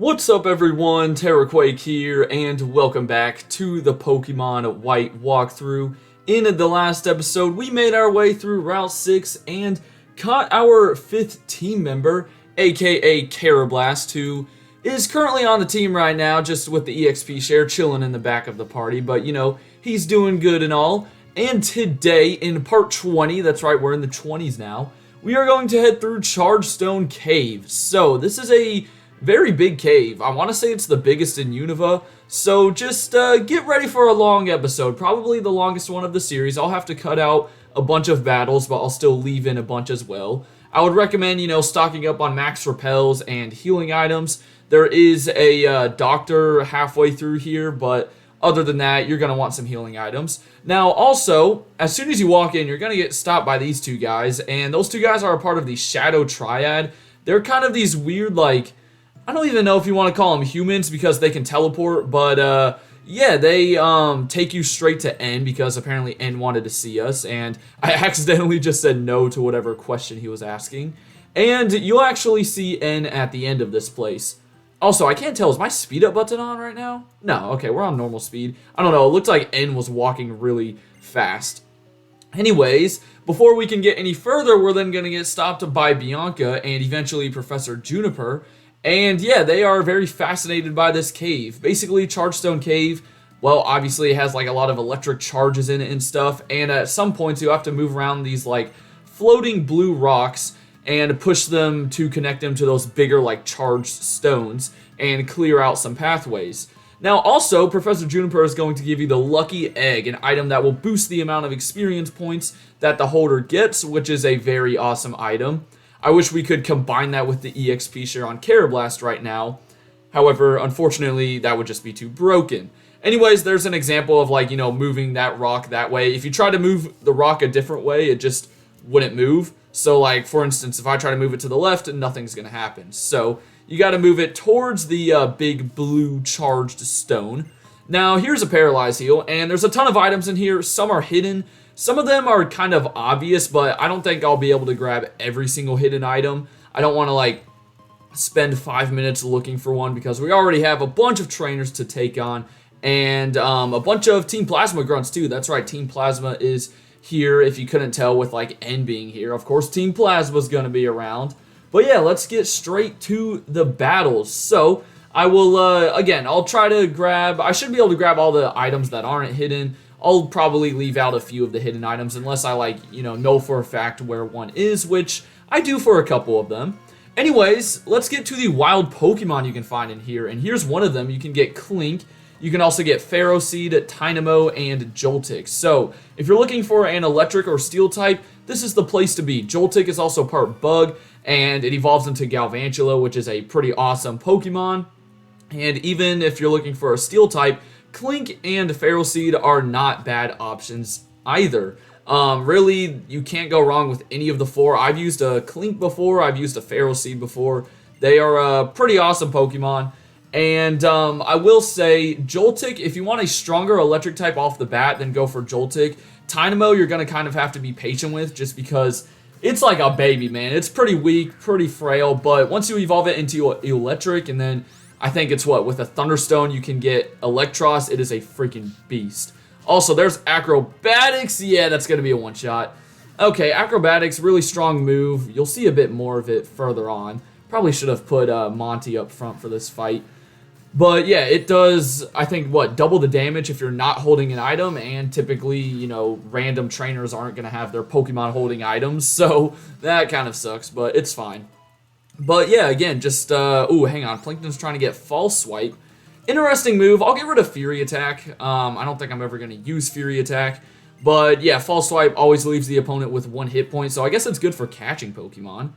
What's up everyone, TerraQuake here, and welcome back to the Pokemon White walkthrough. In the last episode, we made our way through Route 6 and caught our 5th team member, aka Carablast, who is currently on the team right now, just with the EXP share, chilling in the back of the party, but you know, he's doing good and all. And today, in part 20, that's right, we're in the 20s now, we are going to head through Chargestone Cave. So, this is a very big cave. I want to say it's the biggest in Unova, so just get ready for a long episode, probably the longest one of the series. I'll have to cut out a bunch of battles, but I'll still leave in a bunch as well. I would recommend, you know, stocking up on max repels and healing items. There is a doctor halfway through here, but other than that, you're going to want some healing items. Now, also, as soon as you walk in, you're going to get stopped by these two guys, and those two guys are a part of the Shadow Triad. They're kind of these weird, like, I don't even know if you want to call them humans because they can teleport, but yeah, they take you straight to N because apparently N wanted to see us, and I accidentally just said no to whatever question he was asking. And you'll actually see N at the end of this place. Also, I can't tell, is my speed up button on right now? No, okay, we're on normal speed. I don't know, it looked like N was walking really fast. Anyways, before we can get any further, we're then going to get stopped by Bianca and eventually Professor Juniper. And yeah, they are very fascinated by this cave. Basically, Chargestone Cave, well, obviously it has like a lot of electric charges in it and stuff. And at some points, you have to move around these like floating blue rocks and push them to connect them to those bigger like charged stones and clear out some pathways. Now also, Professor Juniper is going to give you the Lucky Egg, an item that will boost the amount of experience points that the holder gets, which is a very awesome item. I wish we could combine that with the EXP share on Carablast right now. However, unfortunately, that would just be too broken. Anyways, there's an example of like, you know, moving that rock that way. If you try to move the rock a different way, it just wouldn't move. So like, for instance, if I try to move it to the left, nothing's going to happen. So you got to move it towards the big blue charged stone. Now, here's a Paralyze Heal, and there's a ton of items in here. Some are hidden. Some of them are kind of obvious, but I don't think I'll be able to grab every single hidden item. I don't want to like spend 5 minutes looking for one because we already have a bunch of trainers to take on and a bunch of Team Plasma grunts too. That's right, Team Plasma is here if you couldn't tell with like N being here. Of course, Team Plasma is going to be around. But yeah, let's get straight to the battles. So I will, again, I'll try to grab, I should be able to grab all the items that aren't hidden. I'll probably leave out a few of the hidden items unless I like, you know for a fact where one is, which I do for a couple of them. Anyways, let's get to the wild Pokemon you can find in here. And here's one of them. You can get Clink. You can also get Ferroseed, Tynamo, and Joltik. So if you're looking for an electric or steel type, this is the place to be. Joltik is also part bug, and it evolves into Galvantula, which is a pretty awesome Pokemon. And even if you're looking for a steel type, Clink and Ferroseed are not bad options either. Really, you can't go wrong with any of the four. I've used a Clink before. I've used a Ferroseed before. They are a pretty awesome Pokemon. And I will say, Joltik, if you want a stronger electric type off the bat, then go for Joltik. Tynamo, you're going to kind of have to be patient with just because it's like a baby, man. It's pretty weak, pretty frail, but once you evolve it into electric and then I think it's what, with a Thunderstone, you can get Electros. It is a freaking beast. Also, there's Acrobatics. Yeah, that's going to be a one-shot. Okay, Acrobatics, really strong move. You'll see a bit more of it further on. Probably should have put Monty up front for this fight. But yeah, it does, I think, what, double the damage if you're not holding an item. And typically, you know, random trainers aren't going to have their Pokemon holding items. So that kind of sucks, but it's fine. But yeah, again, just, ooh, hang on. Plankton's trying to get False Swipe. Interesting move. I'll get rid of Fury Attack. I don't think I'm ever going to use Fury Attack. But yeah, False Swipe always leaves the opponent with 1 hit point. So I guess it's good for catching Pokemon.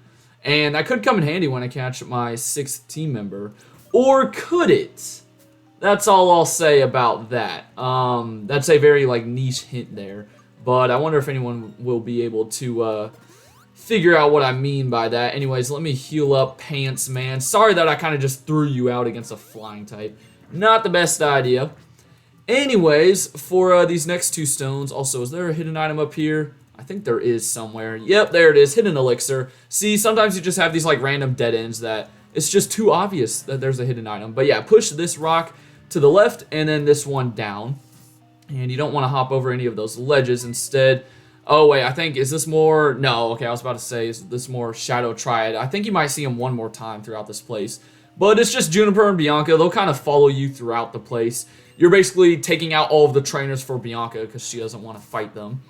And that could come in handy when I catch my 6th team member. Or could it? That's all I'll say about that. That's a very, like, niche hint there. But I wonder if anyone will be able to, figure out what I mean by that. Anyways, let me heal up Pants Man. Sorry that I kind of just threw you out against a flying type. Not the best idea. Anyways, for these next 2 stones, also, is there a hidden item up here? I think there is somewhere. Yep, there it is. Hidden Elixir. See, sometimes you just have these like random dead ends that it's just too obvious that there's a hidden item. But yeah, push this rock to the left and then this one down. And you don't want to hop over any of those ledges. Instead, oh wait, I think, is this more, no, okay, I was about to say, is this more Shadow Triad? I think you might see him one more time throughout this place. But it's just Juniper and Bianca. They'll kind of follow you throughout the place. You're basically taking out all of the trainers for Bianca because she doesn't want to fight them.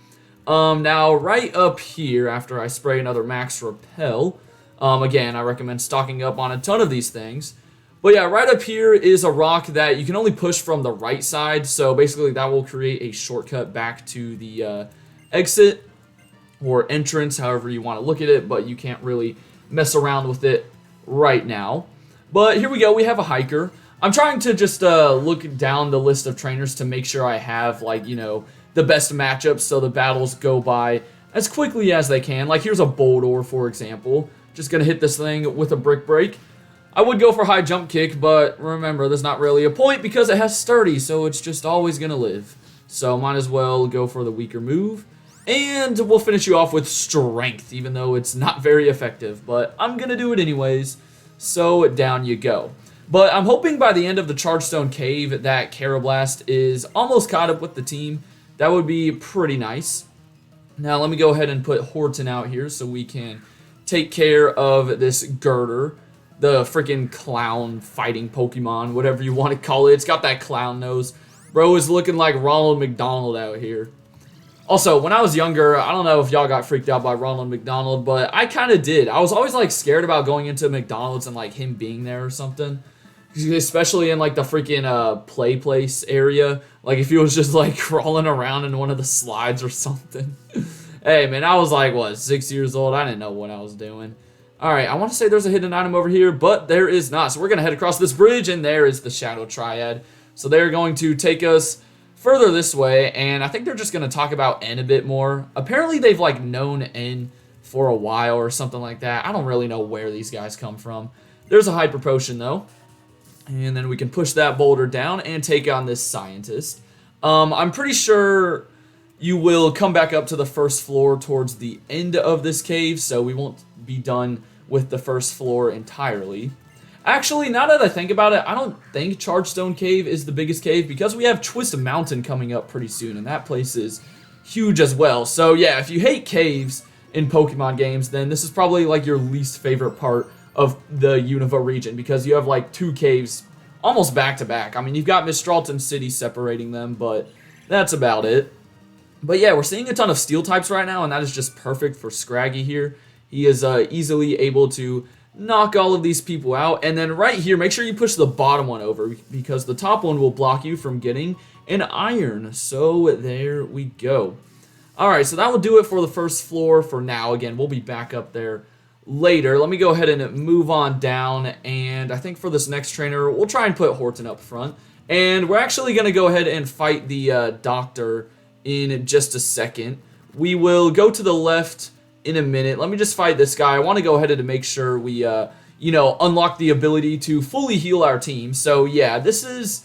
Now, right up here, after I spray another Max Repel, again, I recommend stocking up on a ton of these things. But yeah, right up here is a rock that you can only push from the right side, so basically that will create a shortcut back to the exit or entrance, however you want to look at it, but you can't really mess around with it right now. But here we go, we have a hiker. I'm trying to just look down the list of trainers to make sure I have, like, you know, the best matchups so the battles go by as quickly as they can. Like, here's a Boldor, for example. Just gonna hit this thing with a Brick Break. I would go for high jump kick, but remember, there's not really a point because it has sturdy, so it's just always gonna live. So might as well go for the weaker move. And we'll finish you off with strength, even though it's not very effective, but I'm gonna do it anyways. So down you go. But I'm hoping by the end of the Chargestone Cave that Karrablast is almost caught up with the team. That would be pretty nice. Now let me go ahead and put Horton out here so we can take care of this Girder. The freaking clown fighting Pokemon, whatever you want to call it. It's got that clown nose. Bro is looking like Ronald McDonald out here. Also, when I was younger, I don't know if y'all got freaked out by Ronald McDonald, but I kind of did. I was always like scared about going into McDonald's and like him being there or something. Especially in like the freaking play place area. Like if he was just like crawling around in one of the slides or something. Hey man, I was like, what, 6 years old? I didn't know what I was doing. Alright, I want to say there's a hidden item over here, but there is not. So we're going to head across this bridge, and there is the Shadow Triad. So they're going to take us further this way, and I think they're just going to talk about N a bit more. Apparently they've like known N for a while or something like that. I don't really know where these guys come from. There's a Hyper Potion though. And then we can push that boulder down and take on this scientist. I'm pretty sure you will come back up to the first floor towards the end of this cave, so we won't be done with the first floor entirely. Actually, now that I think about it, I don't think Chargestone Cave is the biggest cave because we have Twist Mountain coming up pretty soon, and that place is huge as well. So yeah, if you hate caves in Pokemon games, then this is probably like your least favorite part of the Unova region because you have like 2 caves almost back to back. I mean, you've got Mistralton City separating them, but that's about it. But yeah, we're seeing a ton of steel types right now, and that is just perfect for Scraggy here. He is easily able to knock all of these people out. And then right here, make sure you push the bottom one over because the top one will block you from getting an iron. So there we go. All right, so that will do it for the first floor for now. Again, we'll be back up there later. Let me go ahead and move on down. And I think for this next trainer, we'll try and put Horton up front. And we're actually going to go ahead and fight the doctor in just a second. We will go to the left in a minute. Let me just fight this guy. I want to go ahead and make sure we, you know, unlock the ability to fully heal our team. So yeah, this is,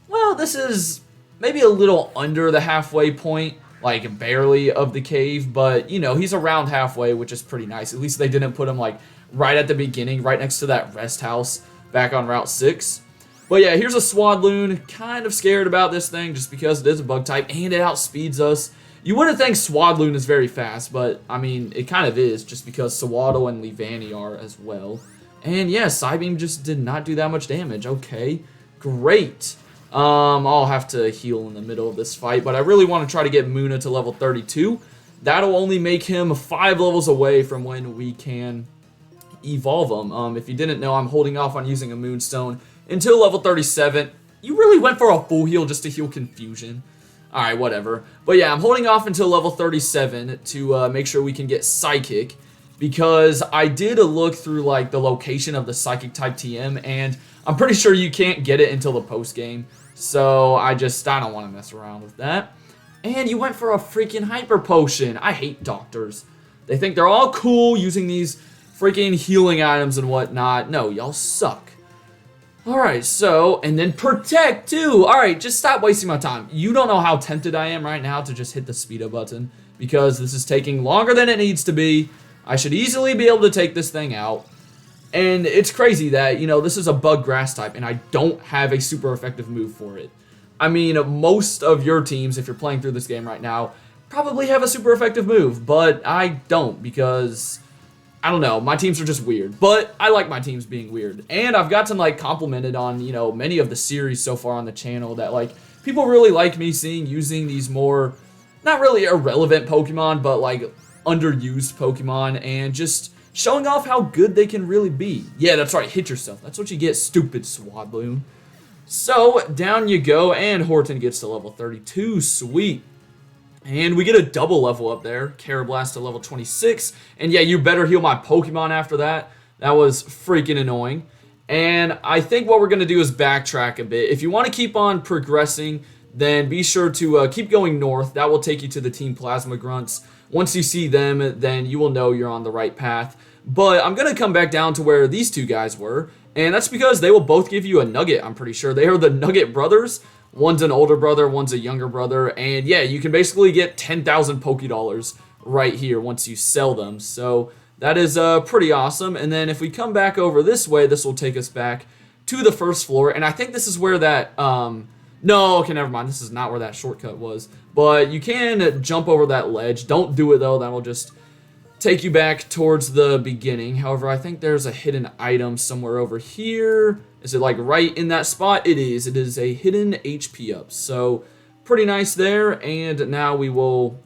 well, this is maybe a little under the halfway point, like barely of the cave, but you know, he's around halfway, which is pretty nice. At least they didn't put him like right at the beginning, right next to that rest house back on Route 6. But yeah, here's a Swadloon. Kind of scared about this thing just because it is a bug type and it outspeeds us. You wouldn't think Swadloon is very fast, but I mean, it kind of is just because Sewaddle and Leavanny are as well. And yeah, Psybeam just did not do that much damage. Okay, great. I'll have to heal in the middle of this fight, but I really want to try to get Munna to level 32. That'll only make him 5 levels away from when we can evolve him. If you didn't know, I'm holding off on using a Moonstone until level 37. You really went for a full heal just to heal Confusion. Alright, whatever. But yeah, I'm holding off until level 37 to make sure we can get Psychic, because I did a look through like the location of the Psychic type TM, and I'm pretty sure you can't get it until the post game. So I don't want to mess around with that. And you went for a freaking Hyper Potion. I hate doctors. They think they're all cool using these freaking healing items and whatnot. No, y'all suck. Alright, so, and then Protect too. Alright, just stop wasting my time. You don't know how tempted I am right now to just hit the speed up button, because this is taking longer than it needs to be. I should easily be able to take this thing out. And it's crazy that, this is a bug grass type, and I don't have a super effective move for it. I mean, most of your teams, if you're playing through this game right now, probably have a super effective move, but I don't because, I don't know, my teams are just weird. But I like my teams being weird. And I've gotten, complimented on, many of the series so far on the channel that, people really like me using these more, not really irrelevant Pokemon, but, underused Pokemon, and just showing off how good they can really be. Yeah, that's right, hit yourself. That's what you get, stupid Swadloon. So, down you go, and Horton gets to level 32, sweet. And we get a double level up there, Carablast to level 26, and yeah, you better heal my Pokemon after that. That was freaking annoying. And I think what we're going to do is backtrack a bit. If you want to keep on progressing, then be sure to keep going north. That will take you to the Team Plasma Grunts. Once you see them, then you will know you're on the right path. But I'm going to come back down to where these two guys were, and that's because they will both give you a nugget, I'm pretty sure. They are the Nugget Brothers. One's an older brother, one's a younger brother, and yeah, you can basically get 10,000 Pokédollars right here once you sell them. So that is pretty awesome. And then if we come back over this way, this will take us back to the first floor, and I think this is where that, no, okay, never mind. This is not where that shortcut was. But you can jump over that ledge. Don't do it, though. That'll just take you back towards the beginning. However, I think there's a hidden item somewhere over here. Is it, right in that spot? It is. It is a hidden HP up. So, pretty nice there. And now we will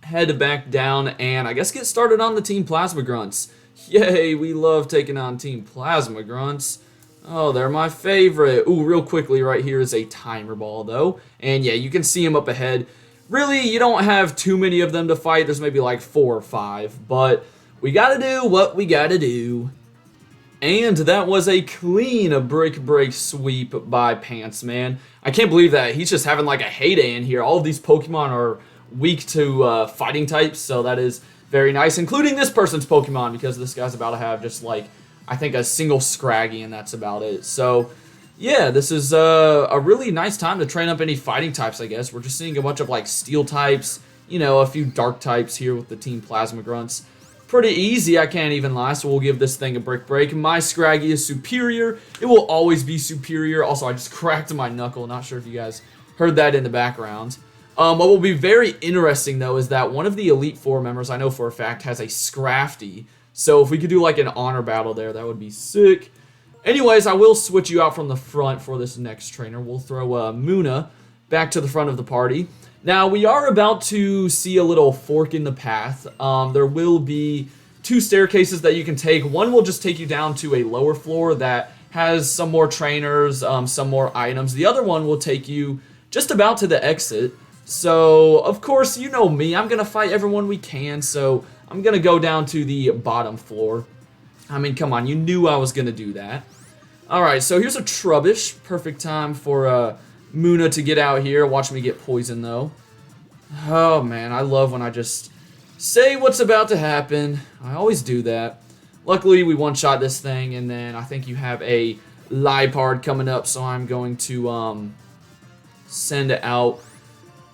head back down and, I guess, get started on the Team Plasma Grunts. Yay, we love taking on Team Plasma Grunts. Oh, they're my favorite. Ooh, real quickly, right here is a timer ball, though. And yeah, you can see them up ahead. Really, you don't have too many of them to fight. There's maybe 4 or 5. But we gotta do what we gotta do. And that was a clean brick break sweep by Pants Man. I can't believe that he's just having a heyday in here. All of these Pokemon are weak to fighting types, so that is very nice. Including this person's Pokemon, because this guy's about to have just I think a single Scraggy, and that's about it. So, yeah, this is a really nice time to train up any fighting types, I guess. We're just seeing a bunch of, steel types, a few dark types here with the Team Plasma Grunts. Pretty easy, I can't even lie, so we'll give this thing a brick break. My Scraggy is superior. It will always be superior. Also, I just cracked my knuckle. Not sure if you guys heard that in the background. What will be very interesting, though, is that one of the Elite Four members, I know for a fact, has a Scrafty. So if we could do an honor battle there, that would be sick. Anyways, I will switch you out from the front for this next trainer. We'll throw Muna back to the front of the party. Now, we are about to see a little fork in the path. There will be 2 staircases that you can take. One will just take you down to a lower floor that has some more trainers, some more items. The other one will take you just about to the exit. So, of course, you know me. I'm going to fight everyone we can, so I'm going to go down to the bottom floor. I mean, come on, you knew I was going to do that. Alright, so here's a Trubbish. Perfect time for Muna to get out here. Watch me get poisoned, though. Oh, man, I love when I just say what's about to happen. I always do that. Luckily, we one-shot this thing, and then I think you have a Liepard coming up, so I'm going to send out...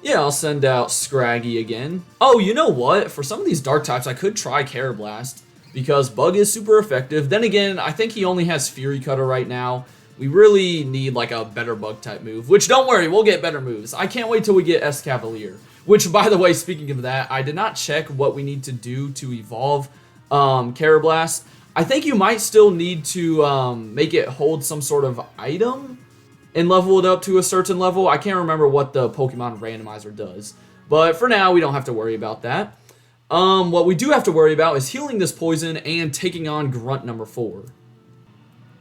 Yeah, I'll send out Scraggy again. Oh, you know what? For some of these dark types, I could try Carablast, because Bug is super effective. Then again, I think he only has Fury Cutter right now. We really need a better Bug type move, which don't worry, we'll get better moves. I can't wait till we get Escavalier, which, by the way, speaking of that, I did not check what we need to do to evolve Carablast. I think you might still need to make it hold some sort of item and level it up to a certain level. I can't remember what the Pokemon Randomizer does. But for now, we don't have to worry about that. What we do have to worry about is healing this poison and taking on Grunt number 4.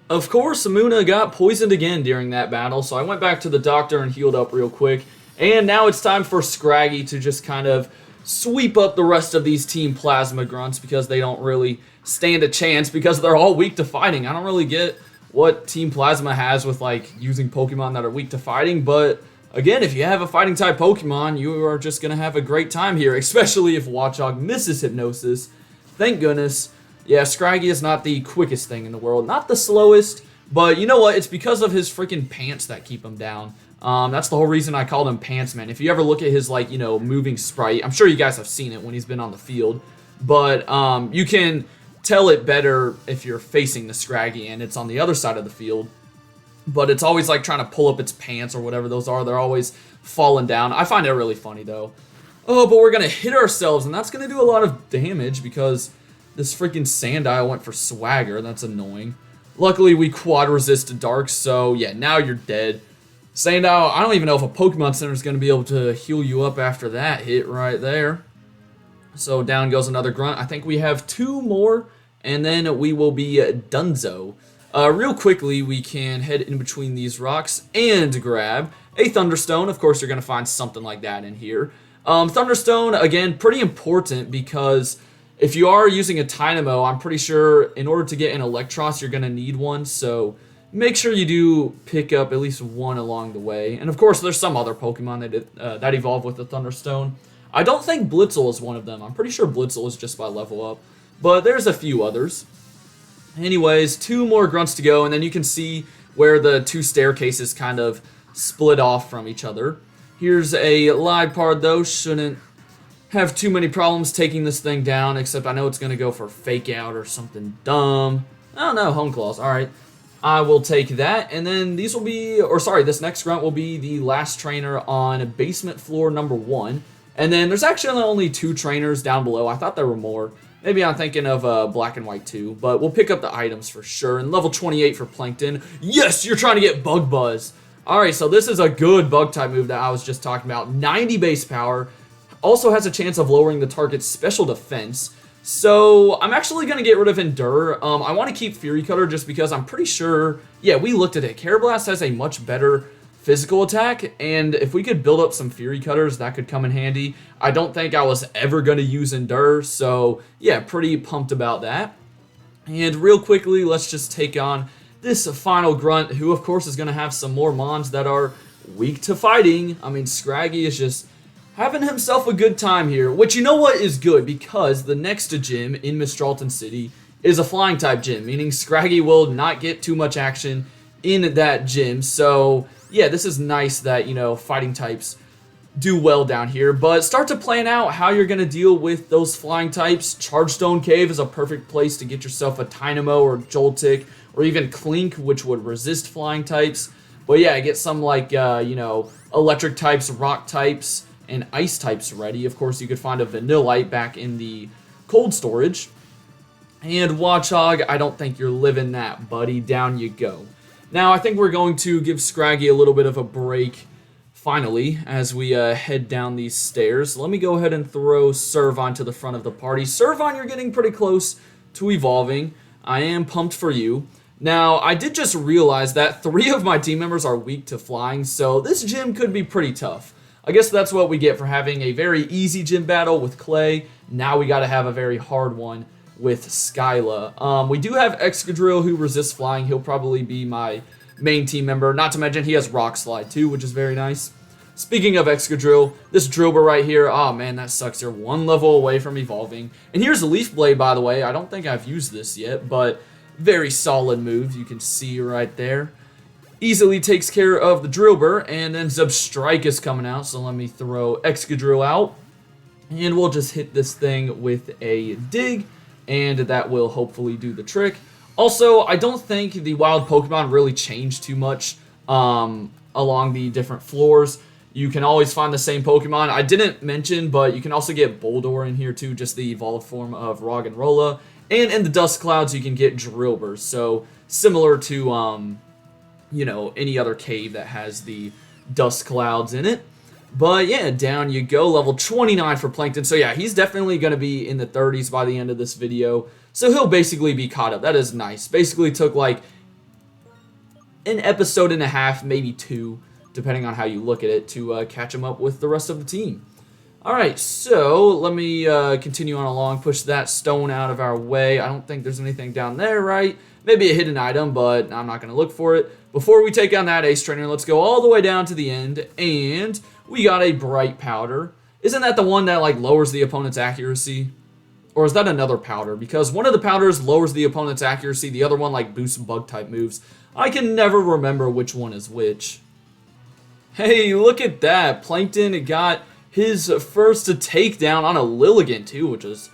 Of course, Muna got poisoned again during that battle, so I went back to the doctor and healed up real quick. And now it's time for Scraggy to just kind of sweep up the rest of these Team Plasma Grunts because they don't really stand a chance because they're all weak to fighting. I don't really get what Team Plasma has with using Pokemon that are weak to fighting, but again, if you have a fighting type Pokemon, you are just gonna have a great time here, especially if Watchog misses Hypnosis. Thank goodness. Yeah, Scraggy is not the quickest thing in the world, not the slowest, but you know what? It's because of his freaking pants that keep him down. That's the whole reason I called him Pants Man. If you ever look at his moving sprite, I'm sure you guys have seen it when he's been on the field, but you can tell it better if you're facing the Scraggy and it's on the other side of the field. But it's always like trying to pull up its pants or whatever those are. They're always falling down. I find it really funny though. Oh, but we're going to hit ourselves, and that's going to do a lot of damage because this freaking Sandile went for Swagger. That's annoying. Luckily, we quad resist Dark, so yeah, now you're dead. Sandile, I don't even know if a Pokemon Center is going to be able to heal you up after that hit right there. So down goes another Grunt. I think we have 2 more, and then we will be donezo. Real quickly, we can head in between these rocks and grab a Thunderstone. Of course, you're going to find something like that in here. Thunderstone, again, pretty important because if you are using a Dynamo, I'm pretty sure in order to get an Electros, you're going to need one. So make sure you do pick up at least one along the way. And of course, there's some other Pokemon that evolve with the Thunderstone. I don't think Blitzel is one of them. I'm pretty sure Blitzel is just by level up. But there's a few others. Anyways, 2 more Grunts to go, and then you can see where the 2 staircases kind of split off from each other. Here's a Liepard, though. Shouldn't have too many problems taking this thing down, except I know it's going to go for Fake Out or something dumb. Oh, no, Hone Claws. All right. I will take that, and then these will be, or sorry, this next Grunt will be the last trainer on basement floor number 1. And then there's actually only 2 trainers down below. I thought there were more. Maybe I'm thinking of Black and White 2, but we'll pick up the items for sure. And level 28 for Plankton. Yes, you're trying to get Bug Buzz. Alright, so this is a good Bug-type move that I was just talking about. 90 base power. Also has a chance of lowering the target's special defense. So I'm actually going to get rid of Endure. I want to keep Fury Cutter just because I'm pretty sure... Yeah, we looked at it. Karrablast has a much better physical attack, and if we could build up some Fury Cutters, that could come in handy. I don't think I was ever going to use Endure, so yeah, pretty pumped about that. And real quickly, let's just take on this final Grunt, who of course is going to have some more Mons that are weak to fighting. I mean, Scraggy is just having himself a good time here, which you know what is good, because the next gym in Mistralton City is a flying type gym, meaning Scraggy will not get too much action in that gym. So yeah, this is nice that, you know, fighting types do well down here, but start to plan out how you're going to deal with those flying types. Chargestone Cave is a perfect place to get yourself a Dynamo or Joltik or even Clink, which would resist flying types. But yeah, get some like, you know, electric types, rock types, and ice types ready. Of course, you could find a Vanillite back in the cold storage. And Watchog, I don't think you're living that, buddy. Down you go. Now, I think we're going to give Scraggy a little bit of a break, finally, as we head down these stairs. Let me go ahead and throw Servon to the front of the party. Servon, you're getting pretty close to evolving. I am pumped for you. Now, I did just realize that 3 of my team members are weak to flying, so this gym could be pretty tough. I guess that's what we get for having a very easy gym battle with Clay. Now we got to have a very hard one with Skyla. We do have Excadrill who resists flying. He'll probably be my main team member. Not to mention he has Rock Slide too, which is very nice. Speaking of Excadrill, this Drillbur right here, oh man, that sucks. You're 1 level away from evolving. And here's the Leaf Blade, by the way. I don't think I've used this yet, but very solid move. You can see right there. Easily takes care of the Drillbur, and then Zubstrike is coming out, so let me throw Excadrill out. And we'll just hit this thing with a Dig, and that will hopefully do the trick. Also, I don't think the wild Pokemon really change too much along the different floors. You can always find the same Pokemon. I didn't mention, but you can also get Boldore in here too, just the evolved form of Roggenrola. And in the Dust Clouds, you can get Drillbur. So similar to, you know, any other cave that has the Dust Clouds in it. But yeah, down you go, level 29 for Plankton. So yeah, he's definitely going to be in the 30s by the end of this video. So he'll basically be caught up. That is nice. Basically took like an episode and a half, maybe 2, depending on how you look at it, to catch him up with the rest of the team. Alright, so let me continue on along, push that stone out of our way. I don't think there's anything down there, right? Maybe a hidden item, but I'm not going to look for it. Before we take on that Ace Trainer, let's go all the way down to the end, and we got a Bright Powder. Isn't that the one that like lowers the opponent's accuracy? Or is that another powder? Because one of the powders lowers the opponent's accuracy, the other one like boosts bug-type moves. I can never remember which one is which. Hey, look at that. Plankton got his first takedown on a Lilligant too, which is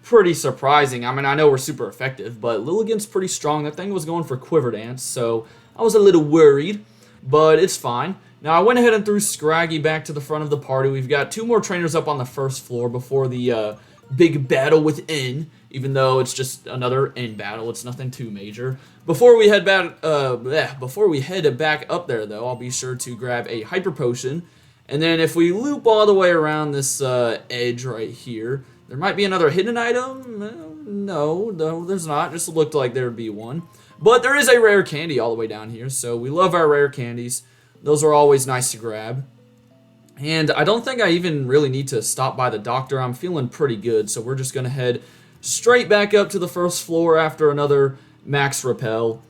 pretty surprising. I mean, I know we're super effective, but Lilligant's pretty strong. That thing was going for Quiver Dance, so I was a little worried, but it's fine. Now, I went ahead and threw Scraggy back to the front of the party. We've got 2 more trainers up on the first floor before the big battle with N, even though it's just another N battle. It's nothing too major. Before we head back up there, though, I'll be sure to grab a Hyper Potion. And then if we loop all the way around this edge right here, there might be another hidden item. No, there's not. Just looked like there would be one. But there is a rare candy all the way down here, so we love our rare candies. Those are always nice to grab. And I don't think I even really need to stop by the doctor. I'm feeling pretty good, so we're just going to head straight back up to the first floor after another max repel.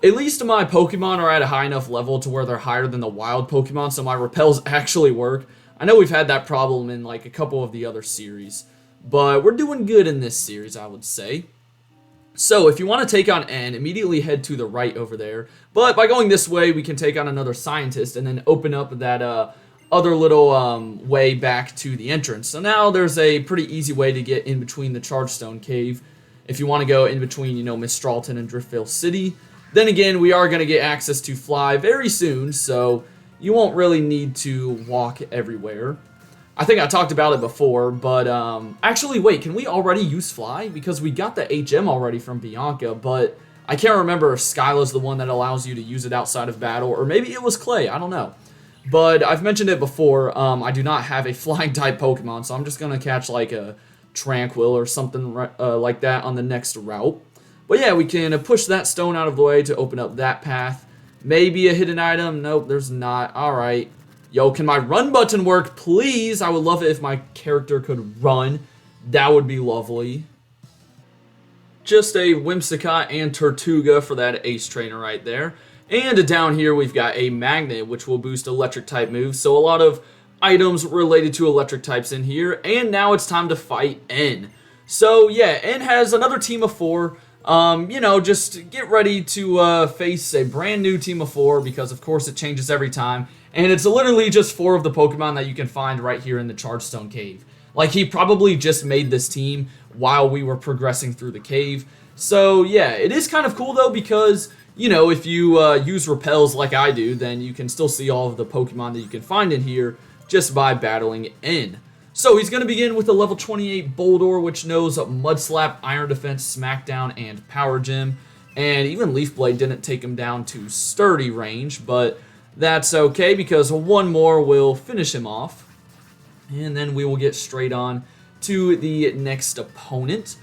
At least my Pokemon are at a high enough level to where they're higher than the wild Pokemon, so my repels actually work. I know we've had that problem in like a couple of the other series, but we're doing good in this series, I would say. So if you want to take on N, immediately head to the right over there. But by going this way, we can take on another scientist and then open up that other little way back to the entrance. So now there's a pretty easy way to get in between the Chargestone Cave if you want to go in between, Mistralton and Driftvale City. Then again, we are going to get access to Fly very soon, so you won't really need to walk everywhere. I think I talked about it before, but actually, wait, can we already use Fly? Because we got the HM already from Bianca, but I can't remember if Skyla's the one that allows you to use it outside of battle, or maybe it was Clay, I don't know. But I've mentioned it before, I do not have a flying type Pokemon, so I'm just going to catch like a Tranquil or something like that on the next route. But yeah, we can push that stone out of the way to open up that path. Maybe a hidden item. Nope, there's not. Alright. Yo, can my run button work, please? I would love it if my character could run. That would be lovely. Just a Whimsicott and Tortuga for that Ace Trainer right there. And down here we've got a Magnet, which will boost electric type moves. So a lot of items related to electric types in here. And now it's time to fight N. So yeah, N has another team of 4. Just get ready to face a brand new team of 4 because of course it changes every time. And it's literally just 4 of the Pokemon that you can find right here in the Chargestone Cave. Like, he probably just made this team while we were progressing through the cave. So yeah, it is kind of cool though because, if you use repels like I do, then you can still see all of the Pokemon that you can find in here just by battling N. So he's going to begin with a level 28 Boldore, which knows Mud Slap, Iron Defense, Smackdown, and Power Gym. And even Leaf Blade didn't take him down to Sturdy range, but that's okay because one more will finish him off. And then we will get straight on to the next opponent,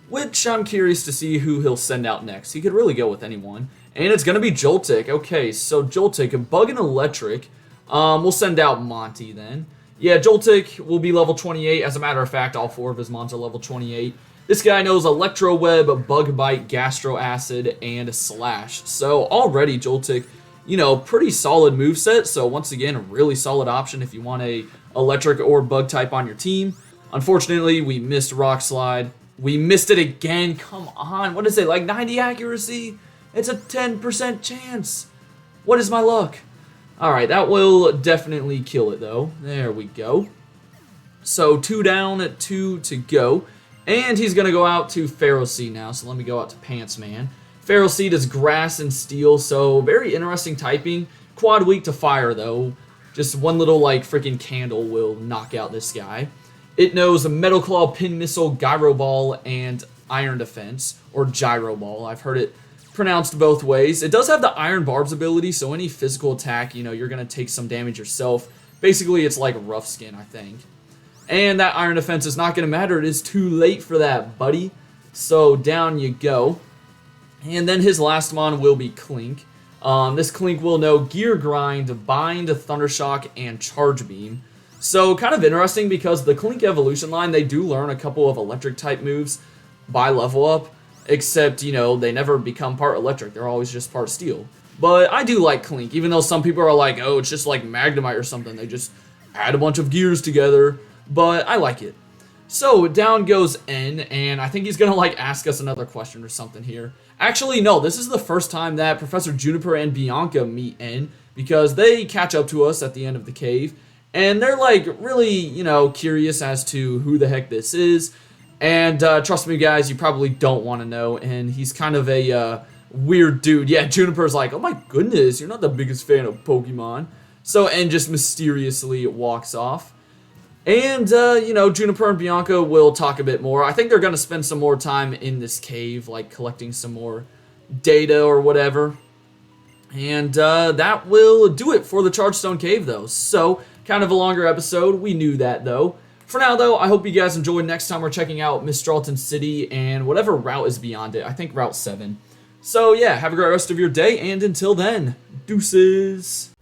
which I'm curious to see who he'll send out next. He could really go with anyone. And it's going to be Joltik. Okay, so Joltik, Bug and Electric. We'll send out Monty then. Yeah, Joltik will be level 28. As a matter of fact, all 4 of his mons are level 28. This guy knows Electro Web, Bug Bite, Gastro Acid, and Slash. So already Joltik, pretty solid moveset. So once again, a really solid option if you want a electric or bug type on your team. Unfortunately, we missed Rock Slide. We missed it again. Come on. What is it, like 90 accuracy? It's a 10% chance. What is my luck? Alright, that will definitely kill it, though. There we go. So, 2 down, 2 to go. And he's going to go out to Ferroseed now, so let me go out to Pants Man. Ferroseed is Grass and Steel, so very interesting typing. Quad weak to Fire, though. Just one little, freaking candle will knock out this guy. It knows Metal Claw, Pin Missile, Gyro Ball, and Iron Defense, or Gyro Ball. I've heard it pronounced both ways. It does have the Iron Barbs ability, so any physical attack, you're going to take some damage yourself. Basically, it's like Rough Skin, I think. And that Iron Defense is not going to matter. It is too late for that, buddy. So down you go. And then his last mon will be Clink. This Clink will know Gear Grind, Bind, Thundershock, and Charge Beam. So kind of interesting because the Clink evolution line, they do learn a couple of electric type moves by level up. Except, they never become part electric. They're always just part steel. But I do like Clink, even though some people are like, oh, it's just like Magnemite or something. They just add a bunch of gears together. But I like it. So down goes N, and I think he's going to ask us another question or something here. Actually, no, this is the first time that Professor Juniper and Bianca meet N, because they catch up to us at the end of the cave. And they're really, curious as to who the heck this is. And trust me, guys, you probably don't want to know. And he's kind of a weird dude. Yeah, Juniper's like, oh my goodness, you're not the biggest fan of Pokemon. So, and just mysteriously walks off. And, you know, Juniper and Bianca will talk a bit more. I think they're going to spend some more time in this cave, like collecting some more data or whatever. And that will do it for the Chargestone Cave, though. So, kind of a longer episode. We knew that, though. For now, though, I hope you guys enjoyed. Next time we're checking out Mistralton City and whatever route is beyond it. I think Route 7. So, yeah, have a great rest of your day, and until then, deuces.